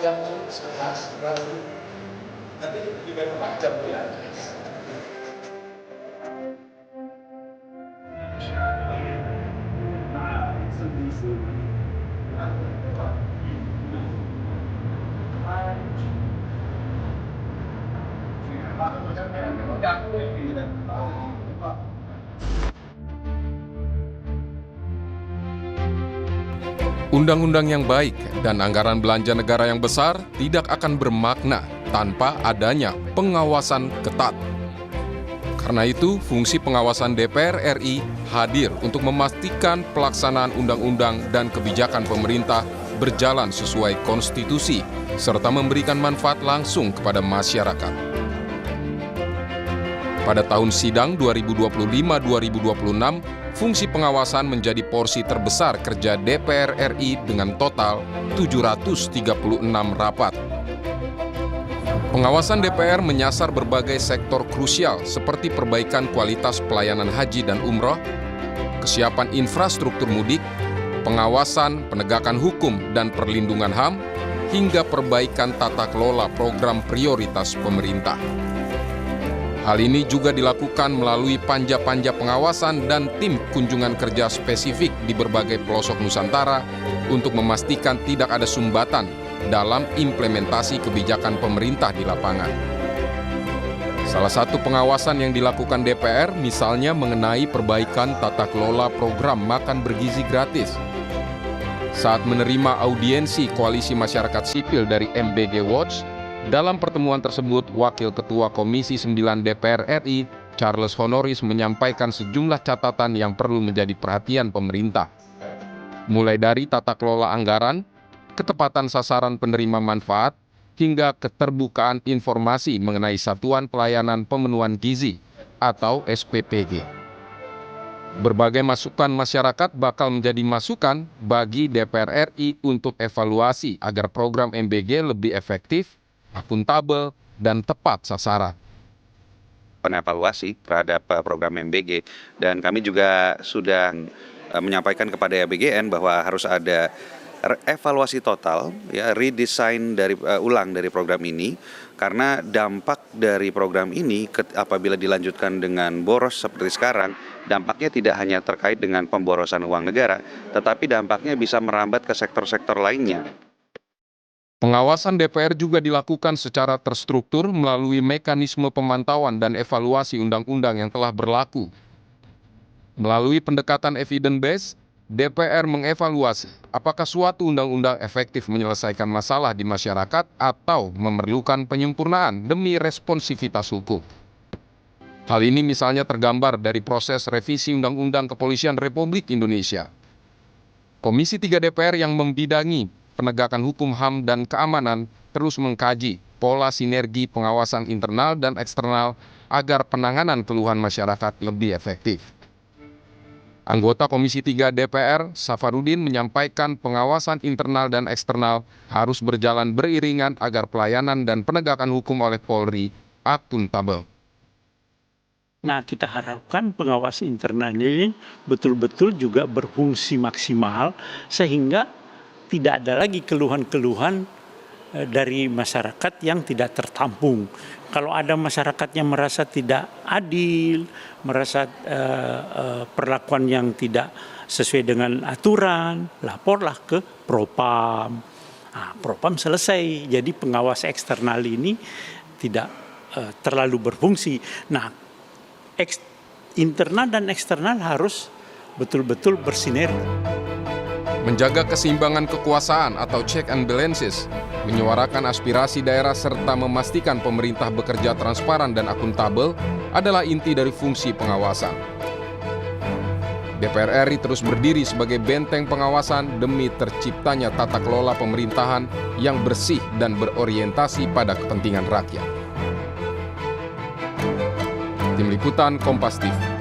jam 11 baru nanti juga 4 jam ya. Undang-undang yang baik dan anggaran belanja negara yang besar tidak akan bermakna tanpa adanya pengawasan ketat. Karena itu, fungsi pengawasan DPR RI hadir untuk memastikan pelaksanaan undang-undang dan kebijakan pemerintah berjalan sesuai konstitusi, serta memberikan manfaat langsung kepada masyarakat. Pada tahun sidang 2025-2026, fungsi pengawasan menjadi porsi terbesar kerja DPR RI dengan total 736 rapat. Pengawasan DPR menyasar berbagai sektor krusial seperti perbaikan kualitas pelayanan haji dan umroh, kesiapan infrastruktur mudik, pengawasan, penegakan hukum dan perlindungan HAM, hingga perbaikan tata kelola program prioritas pemerintah. Hal ini juga dilakukan melalui panja-panja pengawasan dan tim kunjungan kerja spesifik di berbagai pelosok Nusantara untuk memastikan tidak ada sumbatan dalam implementasi kebijakan pemerintah di lapangan. Salah satu pengawasan yang dilakukan DPR misalnya mengenai perbaikan tata kelola program makan bergizi gratis. Saat menerima audiensi Koalisi Masyarakat Sipil dari MBG Watch, dalam pertemuan tersebut, Wakil Ketua Komisi 9 DPR RI, Charles Honoris, menyampaikan sejumlah catatan yang perlu menjadi perhatian pemerintah. Mulai dari tata kelola anggaran, ketepatan sasaran penerima manfaat, hingga keterbukaan informasi mengenai Satuan Pelayanan Pemenuhan Gizi atau SPPG. Berbagai masukan masyarakat bakal menjadi masukan bagi DPR RI untuk evaluasi agar program MBG lebih efektif, akuntabel, dan tepat sasaran. Evaluasi terhadap program MBG, dan kami juga sudah menyampaikan kepada APBN bahwa harus ada evaluasi total, ya, redesign ulang dari program ini, karena dampak dari program ini apabila dilanjutkan dengan boros seperti sekarang, dampaknya tidak hanya terkait dengan pemborosan uang negara, tetapi dampaknya bisa merambat ke sektor-sektor lainnya. Pengawasan DPR juga dilakukan secara terstruktur melalui mekanisme pemantauan dan evaluasi undang-undang yang telah berlaku. Melalui pendekatan evidence-based, DPR mengevaluasi apakah suatu undang-undang efektif menyelesaikan masalah di masyarakat atau memerlukan penyempurnaan demi responsivitas hukum. Hal ini misalnya tergambar dari proses revisi Undang-Undang Kepolisian Republik Indonesia. Komisi 3 DPR yang membidangi penegakan hukum HAM dan keamanan terus mengkaji pola sinergi pengawasan internal dan eksternal agar penanganan keluhan masyarakat lebih efektif. Anggota Komisi 3 DPR, Safarudin, menyampaikan pengawasan internal dan eksternal harus berjalan beriringan agar pelayanan dan penegakan hukum oleh Polri akuntabel. Nah, kita harapkan pengawasan internal ini betul-betul juga berfungsi maksimal sehingga tidak ada lagi keluhan-keluhan dari masyarakat yang tidak tertampung. Kalau ada masyarakat yang merasa tidak adil, merasa perlakuan yang tidak sesuai dengan aturan, laporlah ke Propam. Nah, Propam selesai, jadi pengawas eksternal ini tidak terlalu berfungsi. Nah, internal dan eksternal harus betul-betul bersinergi. Menjaga keseimbangan kekuasaan atau check and balances, menyuarakan aspirasi daerah serta memastikan pemerintah bekerja transparan dan akuntabel adalah inti dari fungsi pengawasan. DPR RI terus berdiri sebagai benteng pengawasan demi terciptanya tata kelola pemerintahan yang bersih dan berorientasi pada kepentingan rakyat. Tim Liputan Kompas TV.